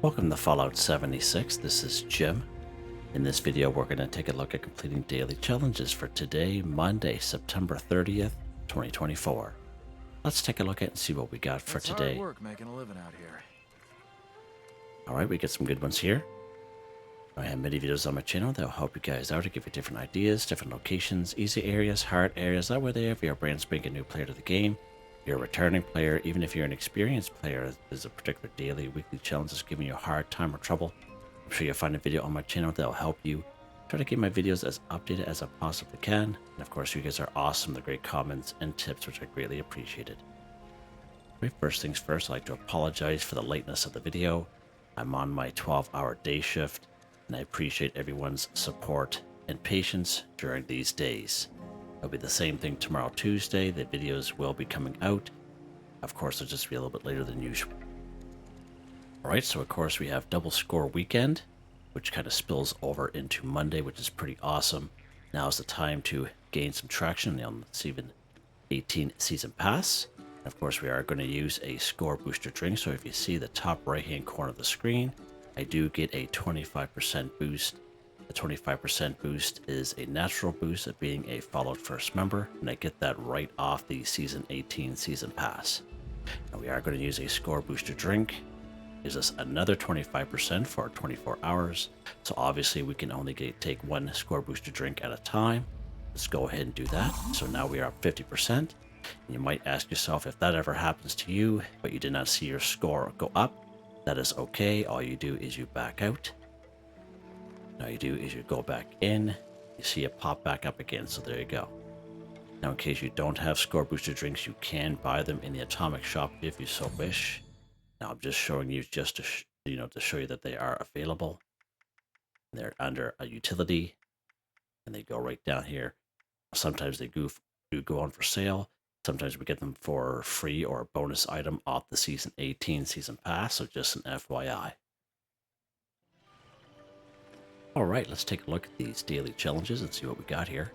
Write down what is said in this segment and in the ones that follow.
Welcome to Fallout 76. This is Jim. In this video, we're going to take a look at completing daily challenges for today, Monday, September 30th, 2024. Let's take a look at and see what we got for today. Hard work making a living out here. All right, we get some good ones here. I have many videos on my channel that will help you guys out to give you different ideas, different locations, easy areas, hard areas. That way, if you're a brand spanking new player to the game, you're a returning player, even if you're an experienced player, there's a particular daily, weekly challenge that's giving you a hard time or trouble. I'm sure you'll find a video on my channel that will help you. Try to keep my videos as updated as I possibly can. And of course, you guys are awesome. The great comments and tips, which I greatly appreciated. Right, first things first, I'd like to apologize for the lateness of the video. I'm on my 12-hour day shift, and I appreciate everyone's support and patience during these days. It'll be the same thing tomorrow, Tuesday. The videos will be coming out. Of course, it'll just be a little bit later than usual. All right, so of course we have double score weekend, which kind of spills over into Monday, which is pretty awesome. Now is the time to gain some traction on the Season 18 Season Pass. And of course, we are going to use a score booster drink. So if you see the top right-hand corner of the screen, I do get a 25% boost. The 25% boost is a natural boost of being a Fallout First member, and I get that right off the Season 18 Season Pass. Now we are going to use a score booster drink. Gives us another 25% for 24 hours. So obviously we can only take one score booster drink at a time. Let's go ahead and do that. So now we are up 50%. And you might ask yourself if that ever happens to you, but you did not see your score go up. That is okay. All you do is you back out. All you do is you go back in, you see it pop back up again, so there you go. Now in case you don't have score booster drinks, you can buy them in the Atomic Shop if you so wish. Now I'm just showing you just to to show you that they are available. They're under a utility, and they go right down here. Sometimes they do go on for sale. Sometimes we get them for free or a bonus item off the Season 18 Season Pass, so just an FYI. Alright, let's take a look at these daily challenges and see what we got here.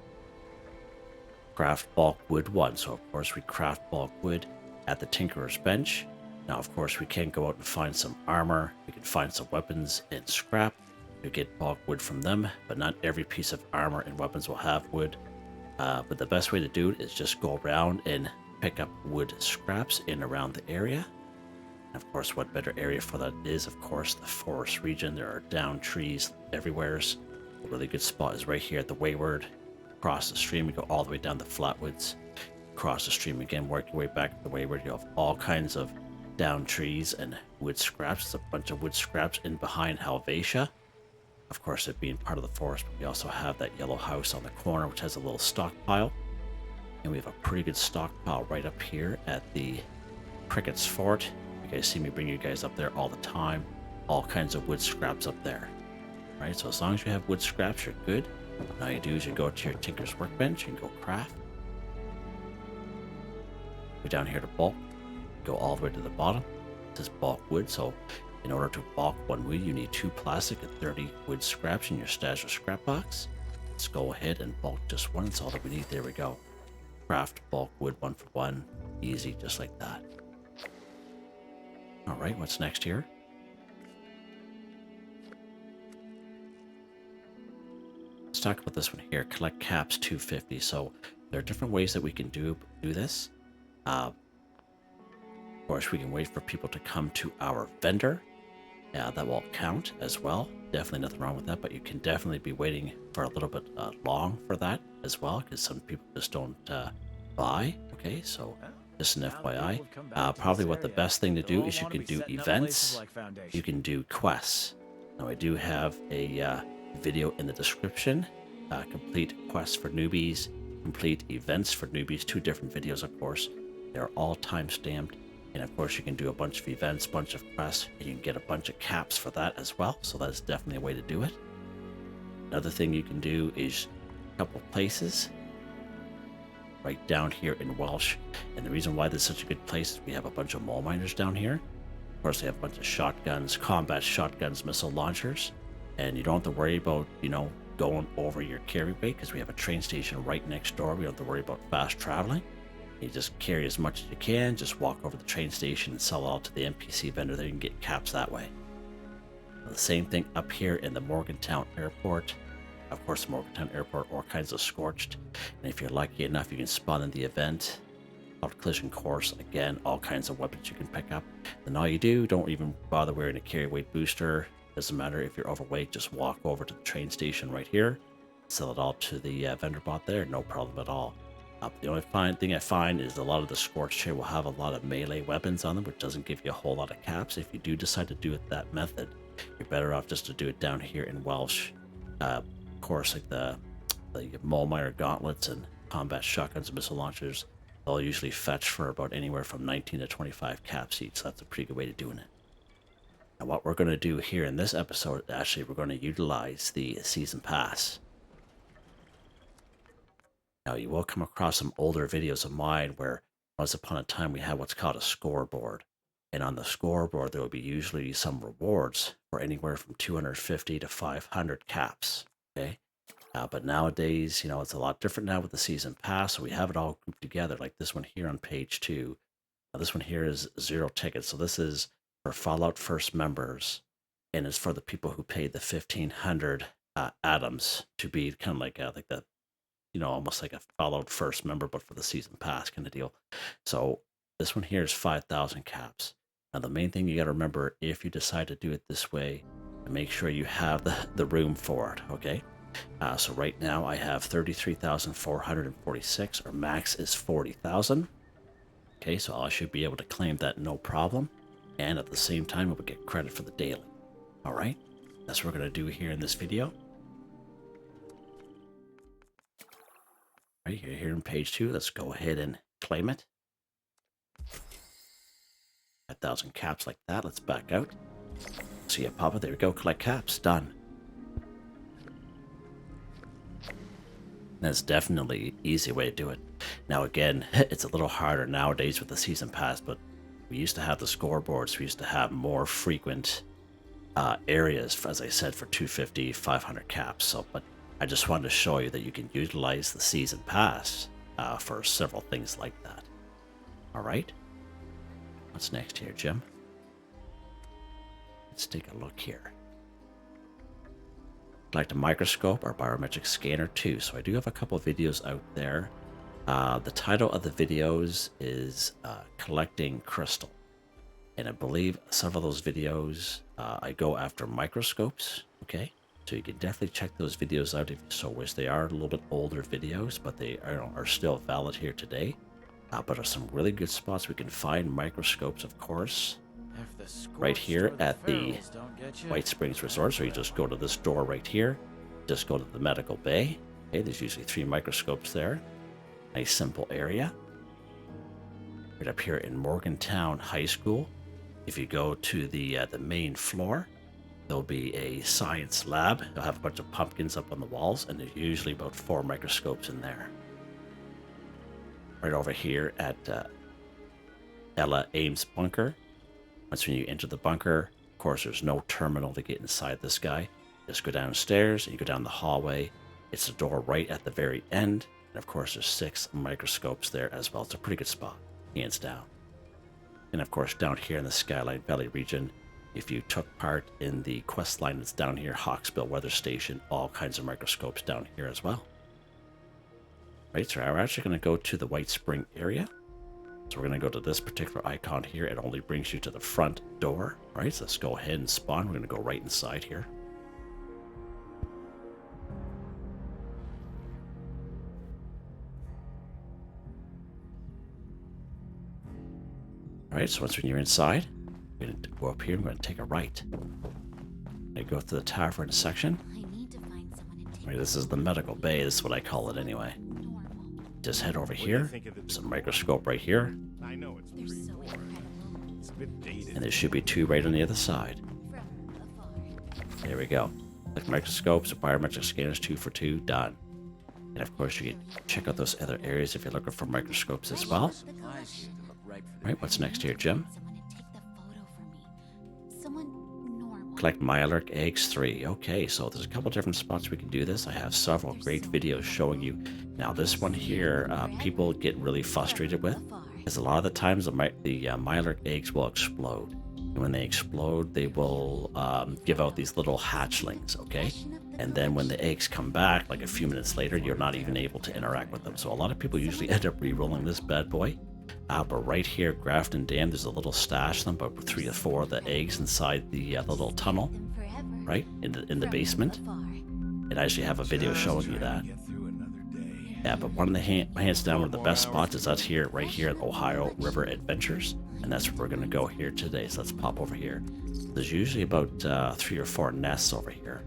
Craft bulk wood 1. So of course we craft bulk wood at the Tinkerer's Bench. Now of course we can go out and find some armor. We can find some weapons and scrap. We get bulk wood from them, but not every piece of armor and weapons will have wood. But the best way to do it is just go around and pick up wood scraps in around the area. Of course, what better area for that is, of course, the forest region. There are down trees everywhere. A really good spot is right here at the Wayward. Across the stream, we go all the way down the Flatwoods. Across the stream again, work your way back to the Wayward. You have all kinds of down trees and wood scraps. There's a bunch of wood scraps in behind Helvetia. Of course, it being part of the forest, but we also have that yellow house on the corner, which has a little stockpile. And we have a pretty good stockpile right up here at the Cricket's Fort. You guys see me bring you guys up there all the time. All kinds of wood scraps up there. Right, so as long as you have wood scraps, you're good. All you do is you go to your Tinker's Workbench and go craft. Go down here to bulk. Go all the way to the bottom. This is bulk wood, so in order to bulk one wood, you need 2 plastic and 30 wood scraps in your stash or scrap box. Let's go ahead and bulk just one. That's all that we need. There we go. Craft bulk wood 1 for 1. Easy, just like that. All right, what's next here? Let's talk about this one here. Collect caps 250. So there are different ways that we can do this. Of course, we can wait for people to come to our vendor. That will count as well. Definitely nothing wrong with that, but you can definitely be waiting for a little bit long for that as well, because some people just don't buy. Okay, so just an FYI. Probably what the best thing to do is you can do events. You can do quests. Now I do have a video in the description. Complete quests for newbies, complete events for newbies. 2 different videos, of course. They're all time-stamped. And of course, you can do a bunch of events, bunch of quests, and you can get a bunch of caps for that as well. So that's definitely a way to do it. Another thing you can do is a couple places right down here in Welsh. And the reason why this is such a good place is we have a bunch of mole miners down here. Of course, they have a bunch of shotguns, combat shotguns, missile launchers. And you don't have to worry about, going over your carry weight because we have a train station right next door. We don't have to worry about fast traveling. You just carry as much as you can, just walk over the train station and sell it all to the NPC vendor there. You can get caps that way. The same thing up here in the Morgantown Airport. Of course, the Morgantown Airport, all kinds of Scorched. And if you're lucky enough, you can spawn in the event. Collision course, again, all kinds of weapons you can pick up. Then all you do, don't even bother wearing a carry weight booster. Doesn't matter if you're overweight, just walk over to the train station right here. Sell it all to the vendor bot there, no problem at all. The only thing I find is a lot of the Scorched here will have a lot of melee weapons on them, which doesn't give you a whole lot of caps. If you do decide to do it that method, you're better off just to do it down here in Welsh. Of course, like the Molmeyer gauntlets and combat shotguns and missile launchers, they'll usually fetch for about anywhere from 19 to 25 caps each, so that's a pretty good way of doing it. Now what we're going to do here in this episode, actually, we're going to utilize the Season Pass. Now, you will come across some older videos of mine where once upon a time we had what's called a scoreboard. And on the scoreboard, there will be usually some rewards for anywhere from 250 to 500 caps. Okay? But nowadays, you know, it's a lot different now with the Season Pass. So we have it all grouped together, like this one here on page 2. Now, this one here is 0 tickets. So this is for Fallout First members. And it's for the people who paid the 1,500 atoms to be kind of like the, you know, almost like a Fallout First member, but for the Season Pass kind of deal. So this one here is 5,000 caps. Now, the main thing you got to remember, if you decide to do it this way, make sure you have the room for it, okay? So right now I have 33,446, or max is 40,000. Okay, so I should be able to claim that no problem. And at the same time, I will get credit for the daily. All right, that's what we're going to do here in this video. Right here in page 2, let's go ahead and claim it. 5,000 caps like that. Let's back out. See it pop up. There we go. Collect caps. Done. That's definitely an easy way to do it. Now again, it's a little harder nowadays with the Season Pass, but we used to have the scoreboards. We used to have more frequent areas, as I said, for 250, 500 caps. So, but I just wanted to show you that you can utilize the Season Pass for several things like that. All right. What's next here, Jim? Let's take a look here. Like a Microscope or Biometric Scanner too. So I do have a couple of videos out there. The title of the videos is Collecting Crystal. And I believe some of those videos I go after microscopes. Okay. So you can definitely check those videos out if you so wish. They are a little bit older videos, but they are still valid here today. But are some really good spots we can find microscopes, of course, right here at the White Springs Resort. So you just go to this door right here, just go to the medical bay. Okay, there's usually 3 microscopes there. Nice simple area. Right up here in Morgantown High School, if you go to the main floor, there'll be a science lab. They'll have a bunch of pumpkins up on the walls, and there's usually about 4 microscopes in there. Right over here at Ella Ames bunker. Once when you enter the bunker, of course, there's no terminal to get inside this guy. Just go downstairs and you go down the hallway. It's the door right at the very end. And of course, there's 6 microscopes there as well. It's a pretty good spot, hands down. And of course, down here in the Skyline Valley region, if you took part in the quest line that's down here, Hawksbill Weather Station, all kinds of microscopes down here as well. Right, so we're actually going to go to the White Spring area. So we're going to go to this particular icon here. It only brings you to the front door. Right, so let's go ahead and spawn. We're going to go right inside here. All right, so once when you're inside, we're going to go up here. I'm going to take a right. I go to the tavern section. Right, this is the medical bay. This is what I call it anyway. Just head over here. There's a microscope right here. I know it's pretty boring. It's a bit dated. And there should be 2 right on the other side. There we go. Like microscopes or biometric scanners, 2 for 2, done. And of course, you can check out those other areas if you're looking for microscopes as well. Right, what's next here, Jim? Collect Mirelurk eggs 3. Okay, so there's a couple different spots we can do this. I have several great videos showing you. Now this one here, people get really frustrated with, because a lot of the times the Mirelurk eggs will explode. And when they explode, they will give out these little hatchlings, okay? And then when the eggs come back, like a few minutes later, you're not even able to interact with them. So a lot of people usually end up re-rolling this bad boy. But right here, Grafton Dam, there's a little stash of them, about 3 or 4 of the eggs inside the little tunnel, right? In the basement. And I actually have a video showing you that. Yeah, but one of the hands down one of the best spots is here, right here at Ohio River Adventures. And that's where we're going to go here today. So let's pop over here. There's usually about 3 or 4 nests over here.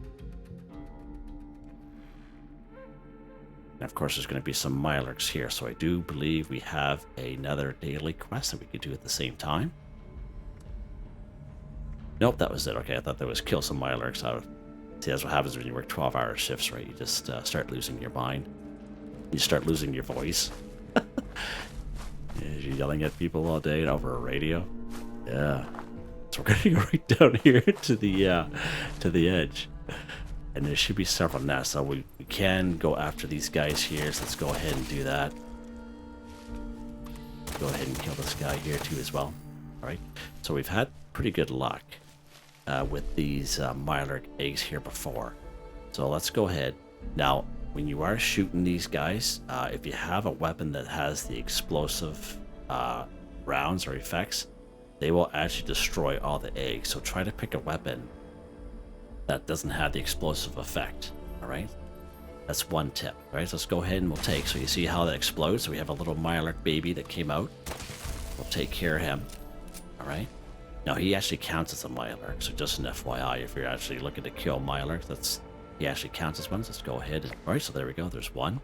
And of course, there's going to be some Mirelurks here. So I do believe we have another daily quest that we could do at the same time. Nope, that was it. Okay, I thought that was kill some Mirelurks out. See, that's what happens when you work 12-hour shifts, right? You just start losing your mind. You start losing your voice. You're yelling at people all day over a radio. Yeah. So we're gonna go right down here to the edge, and there should be several nests. So we can go after these guys here. So let's go ahead and do that. Go ahead and kill this guy here too as well. All right. So we've had pretty good luck with these Mirelurk eggs here before. So let's go ahead now. When you are shooting these guys, if you have a weapon that has the explosive rounds or effects, they will actually destroy all the eggs. So try to pick a weapon that doesn't have the explosive effect. All right, that's one tip. All right, so let's go ahead and we'll take. So you see how that explodes. So we have a little Mirelurk baby that came out. We'll take care of him. All right. Now he actually counts as a Mirelurk. So just an FYI, if you're actually looking to kill Mirelurk, he actually counts as one. Let's go ahead. Alright, so there we go. There's one.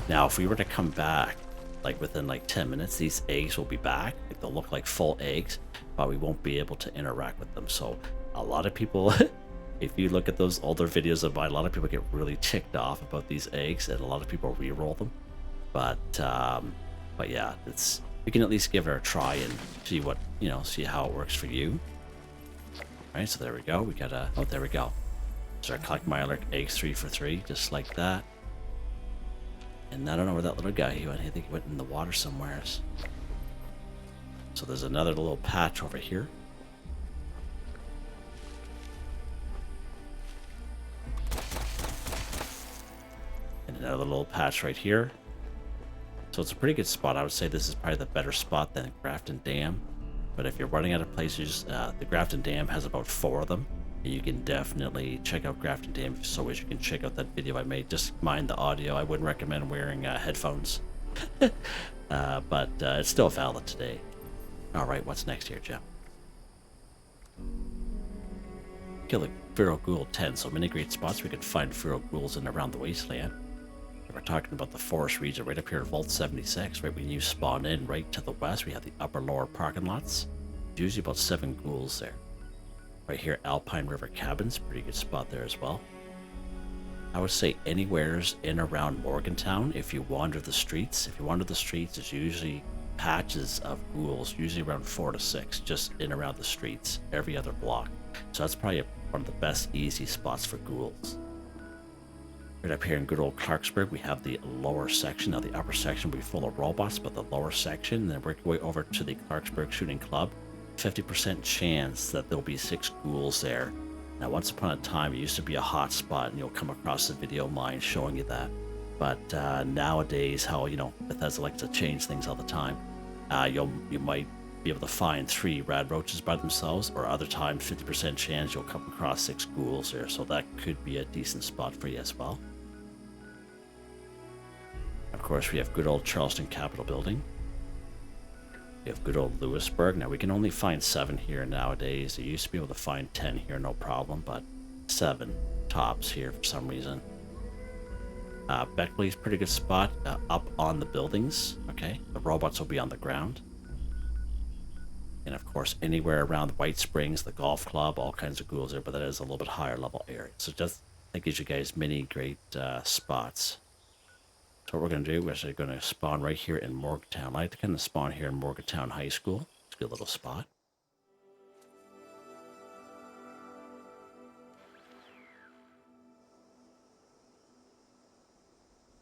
Now, if we were to come back, like within like 10 minutes, these eggs will be back. Like, they'll look like full eggs, but we won't be able to interact with them. So a lot of people, if you look at those older videos of mine, a lot of people get really ticked off about these eggs, and a lot of people re-roll them. But yeah, you can at least give it a try and see what, see how it works for you. Alright, so there we go. We got oh, there we go. So I collect Mirelurk eggs 3 for 3, just like that. And I don't know where that little guy went. I think he went in the water somewhere. So there's another little patch over here. And another little patch right here. So it's a pretty good spot. I would say this is probably the better spot than Grafton Dam. But if you're running out of places, the Grafton Dam has about 4 of them. And you can definitely check out Grafton Dam. If you so wish, you can check out that video I made. Just mind the audio. I wouldn't recommend wearing headphones. But it's still valid today. Alright, what's next here, Jim? Kill the Feral Ghoul 10. So many great spots we could find Feral Ghouls in around the wasteland. We're talking about the forest region right up here at Vault 76, right when you spawn in right to the west. We have the upper lower parking lots. Usually about 7 ghouls there. Right here, Alpine River Cabins, pretty good spot there as well. I would say anywhere's in around Morgantown if you wander the streets. If you wander the streets, there's usually patches of ghouls, usually around 4 to 6, just in around the streets, every other block. So that's probably one of the best easy spots for ghouls. Right up here in good old Clarksburg, we have the lower section. Now, the upper section will be full of robots, but the lower section, and then work your way over to the Clarksburg Shooting Club. 50% chance that there'll be 6 ghouls there. Now, once upon a time, it used to be a hot spot, and you'll come across a video of mine showing you that. But nowadays, how, Bethesda likes to change things all the time. You might be able to find 3 rad roaches by themselves, or other times, 50% chance you'll come across 6 ghouls there. So that could be a decent spot for you as well. Of course, we have good old Charleston Capitol Building. We have good old Lewisburg. Now, we can only find 7 here nowadays. You used to be able to find 10 here, no problem, but 7 tops here for some reason. Beckley's a pretty good spot up on the buildings. Okay, the robots will be on the ground. And of course, anywhere around White Springs, the golf club, all kinds of ghouls there, but that is a little bit higher level area. So that gives you guys many great spots. So what we're going to do, we're actually going to spawn right here in Morgantown. I like to kind of spawn here in Morgantown High School. It's a good little spot.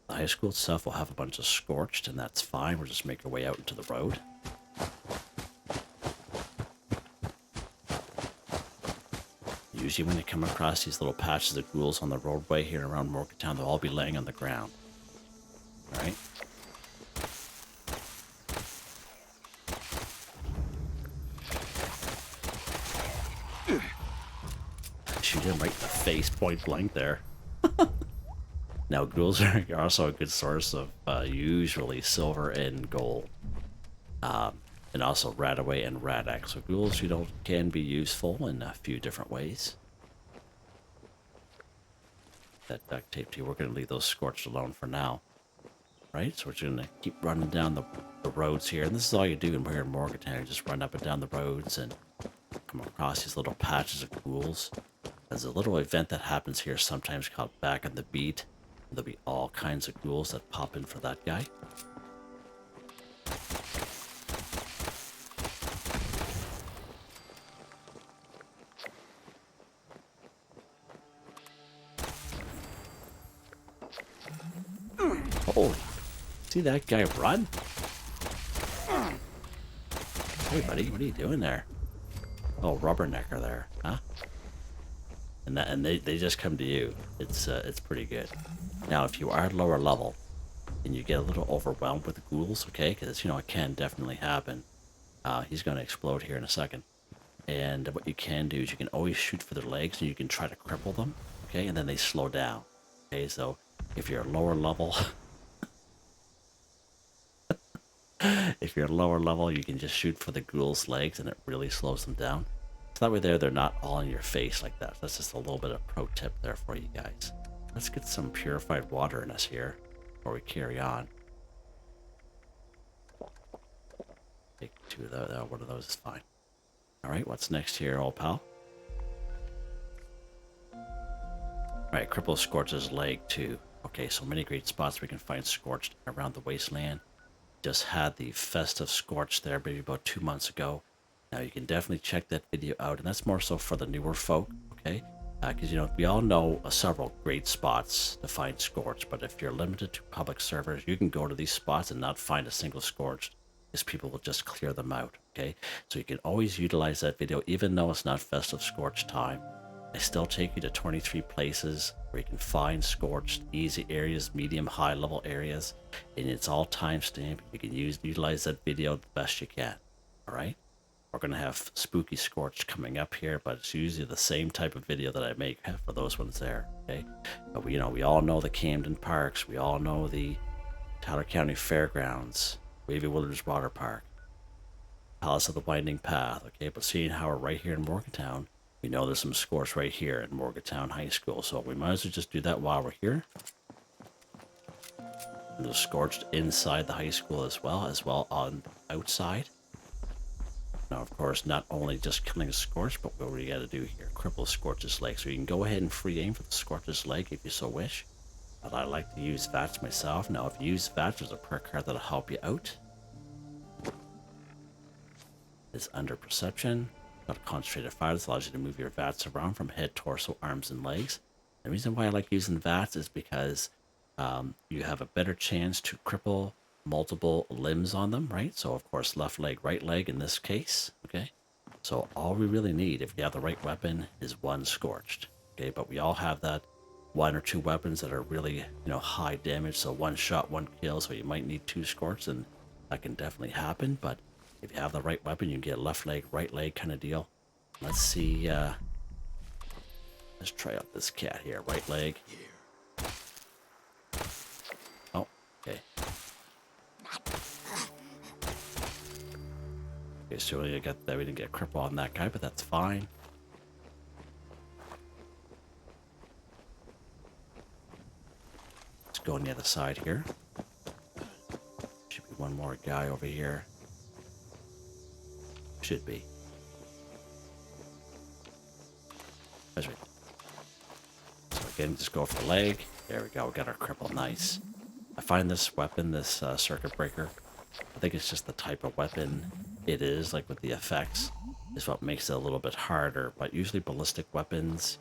The high school itself will have a bunch of Scorched, and that's fine. We'll just make our way out into the road. Usually when you come across these little patches of ghouls on the roadway here around Morgantown, they'll all be laying on the ground. Alright? Shoot him right in the face, point blank there. Now, ghouls are also a good source of usually silver and gold. And also Radaway and Radak. So ghouls, can be useful in a few different ways. That duct tape too, we're going to leave those Scorched alone for now. Right? So we're just going to keep running down the roads here. And this is all you do when we're in Morgantown. You just run up and down the roads and come across these little patches of ghouls. There's a little event that happens here sometimes called Back on the Beat. There'll be all kinds of ghouls that pop in for that guy. Holy, see that guy run? Hey buddy, what are you doing there? Oh, rubbernecker there, huh? And they just come to you. It's pretty good. Now, if you are lower level and you get a little overwhelmed with the ghouls, okay, because it can definitely happen. He's going to explode here in a second. And what you can do is you can always shoot for their legs and you can try to cripple them, okay, and then they slow down. Okay, so if you're lower level, if you're lower level, you can just shoot for the ghoul's legs and it really slows them down. So that way they're not all in your face like that. That's just a little bit of pro tip there for you guys. Let's get some purified water in us here before we carry on. Take two of those. One of those is fine. Alright, what's next here, old pal? Alright, Cripple Scorch's leg too. Okay, so many great spots we can find Scorched around the wasteland. Just had the festive Scorched there maybe about 2 months ago. Now you can definitely check that video out, and that's more so for the newer folk, okay? Because we all know several great spots to find Scorched, but if you're limited to public servers, you can go to these spots and not find a single Scorched, because people will just clear them out, okay? So you can always utilize that video, even though it's not festive Scorched time. I still take you to 23 places where you can find Scorched, easy areas, medium, high level areas, and it's all timestamped. You can utilize that video the best you can, all right? We're going to have spooky Scorched coming up here, but it's usually the same type of video that I make for those ones there, okay? But we all know the Camden Parks. We all know the Tyler County Fairgrounds, Wavy Willards Water Park, Palace of the Winding Path, okay? But seeing how we're right here in Morgantown, we know there's some Scorched right here in Morgantown High School, so we might as well just do that while we're here. And there's Scorched inside the high school as well on outside. Now, of course, not only just killing a Scorched, but what we got to do here, cripple Scorch's leg. So you can go ahead and free aim for the Scorch's leg if you so wish. But I like to use VATS myself. Now, if you use VATS, there's a perk card that'll help you out. It's under perception. Got a concentrated fire. This allows you to move your VATS around from head, torso, arms, and legs. The reason why I like using VATS is because you have a better chance to cripple multiple limbs on them, right? So of course left leg, right leg in this case, okay? So all we really need, if you have the right weapon, is one Scorched, okay? But we all have that one or two weapons that are really, high damage, so one shot, one kill, so you might need two Scorched, and that can definitely happen. But if you have the right weapon, you can get left leg, right leg kind of deal. Let's see, let's try out this cat here, right leg. Oh, okay. Okay, so we got that. We didn't get cripple on that guy, but that's fine. Let's go on the other side here. Should be one more guy over here. Should be. That's right. So again, just go for the leg. There we go. We got our cripple. Nice. I find this weapon, this circuit breaker, I think it's just the type of weapon it is, like with the effects, is what makes it a little bit harder. But usually ballistic weapons,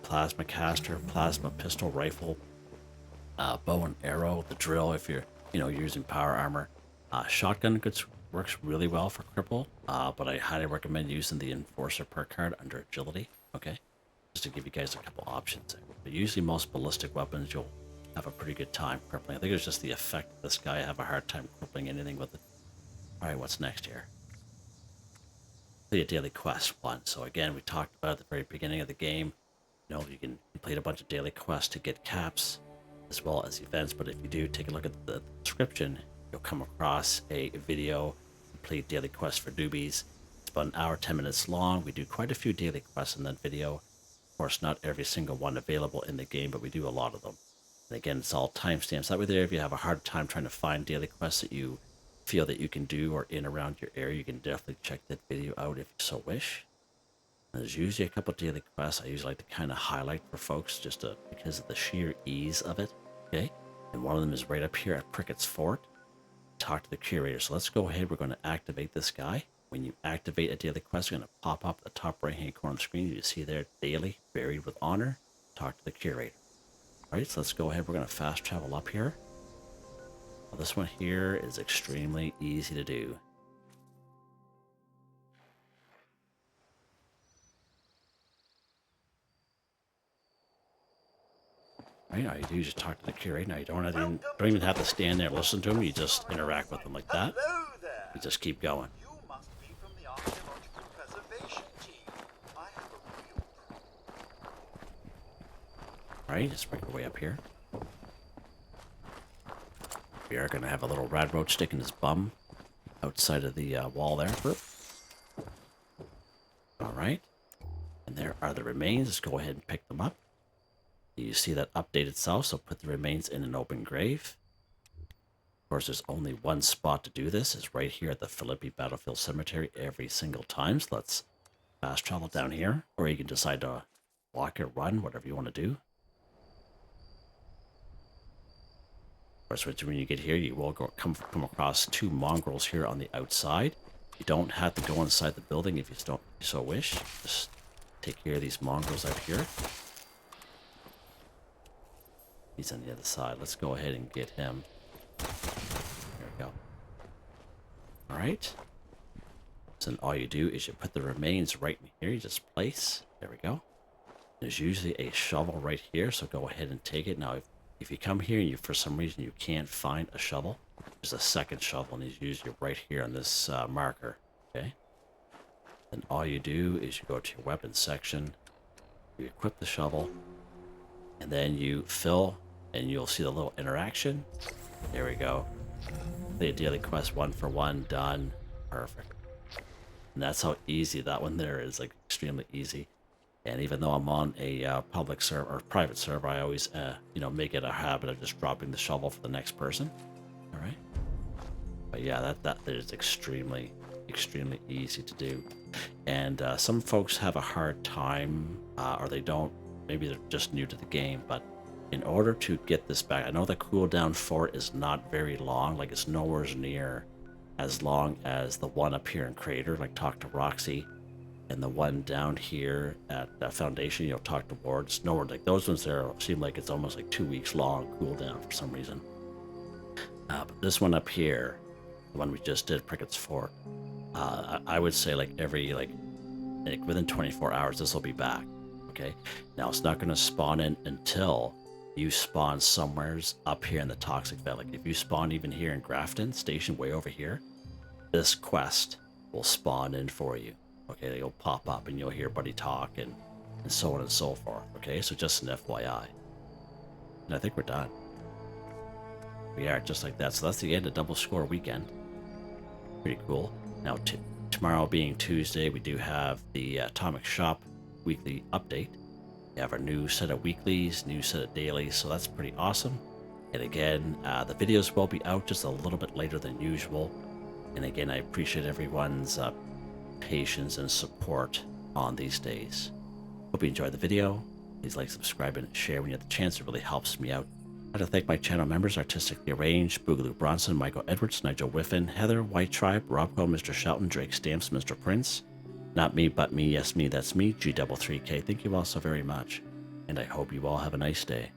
plasma caster, plasma pistol rifle, bow and arrow, the drill if you're using power armor. Shotgun works really well for cripple, but I highly recommend using the enforcer perk card under agility. Okay, just to give you guys a couple options there. But usually most ballistic weapons, you'll have a pretty good time crippling. I think it's just the effect of this guy. I have a hard time crippling anything with it. All right, what's next here? Play a daily quest 1. So again, we talked about at the very beginning of the game, you know, you can complete a bunch of daily quests to get caps as well as events. But if you do take a look at the description, you'll come across a video, complete daily quest for newbies. It's about an hour, 10 minutes long. We do quite a few daily quests in that video. Of course, not every single one available in the game, but we do a lot of them. And again, it's all timestamps. That way there, if you have a hard time trying to find daily quests that you feel that you can do or in around your area, you can definitely check that video out if you so wish. And there's usually a couple daily quests I usually like to kind of highlight for folks just because of the sheer ease of it. Okay, and one of them is right up here at Prickett's Fort. Talk to the curator. So let's go ahead. We're going to activate this guy. When you activate a daily quest, it's going to pop up at the top right hand corner of the screen. You see there, daily, buried with honor. Talk to the curator. All right, so let's go ahead. We're going to fast travel up here. Well, this one here is extremely easy to do. Right, all you do is just talk to the curator. Now you don't even have to stand there and listen to him. You just interact with them like that. You just keep going. You must be from the archaeological preservation team. I have a real problem. Right, just make our way up here. We are going to have a little rad roach stick in his bum outside of the wall there. All right. And there are the remains. Let's go ahead and pick them up. You see that update itself, so put the remains in an open grave. Of course, there's only one spot to do this. It's right here at the Philippi Battlefield Cemetery every single time. So let's fast travel down here, or you can decide to walk or run, whatever you want to do. Of course, when you get here, you will come across 2 mongrels here on the outside. You don't have to go inside the building if you so wish. Just take care of these mongrels out here. He's on the other side. Let's go ahead and get him. There we go. All right. So then all you do is you put the remains right in here. You just place. There we go. There's usually a shovel right here, so go ahead and take it. Now, if you come here and you, for some reason, you can't find a shovel, there's a second shovel, and it's usually right here on this marker, okay? Then all you do is you go to your weapons section, you equip the shovel, and then you fill, and you'll see the little interaction. There we go. The daily quest 1 for 1, done. Perfect. And that's how easy that one there is, like extremely easy. And even though I'm on a public server or private server, I always, make it a habit of just dropping the shovel for the next person. All right. But yeah, that is extremely, extremely easy to do. And some folks have a hard time, or they don't. Maybe they're just new to the game. But in order to get this back, I know the cooldown for it is not very long. Like it's nowhere near as long as the one up here in Crater. Like talk to Roxy. And the one down here at Foundation, talk to Wards. Nowhere like those ones there seem like it's almost like 2 weeks long cooldown for some reason. But this one up here, the one we just did, Prickett's Fort, I would say like every within 24 hours this will be back. Okay, now it's not going to spawn in until you spawn somewheres up here in the Toxic Vet. Like if you spawn even here in Grafton Station, way over here, this quest will spawn in for you. Okay, it'll pop up and you'll hear Buddy talk and so on and so forth. Okay, so just an FYI. And I think we're done. We are, just like that. So that's the end of Double Score Weekend. Pretty cool. Now, tomorrow being Tuesday, we do have the Atomic Shop weekly update. We have our new set of weeklies, new set of dailies, so that's pretty awesome. And again, the videos will be out just a little bit later than usual. And again, I appreciate everyone's patience and support on these days. Hope you enjoyed the video. Please like, subscribe, and share when you have the chance. It really helps me out. I'd like to thank my channel members: Artistically Arranged, Boogaloo Bronson, Michael Edwards, Nigel Wiffen, Heather, Whitetribe, Robco, Mr. Shelton, Drake Stamps, Mr.Prince, NotMeButMeYesMeThatsMe, G33K. Thank you all so very much, and I hope you all have a nice day.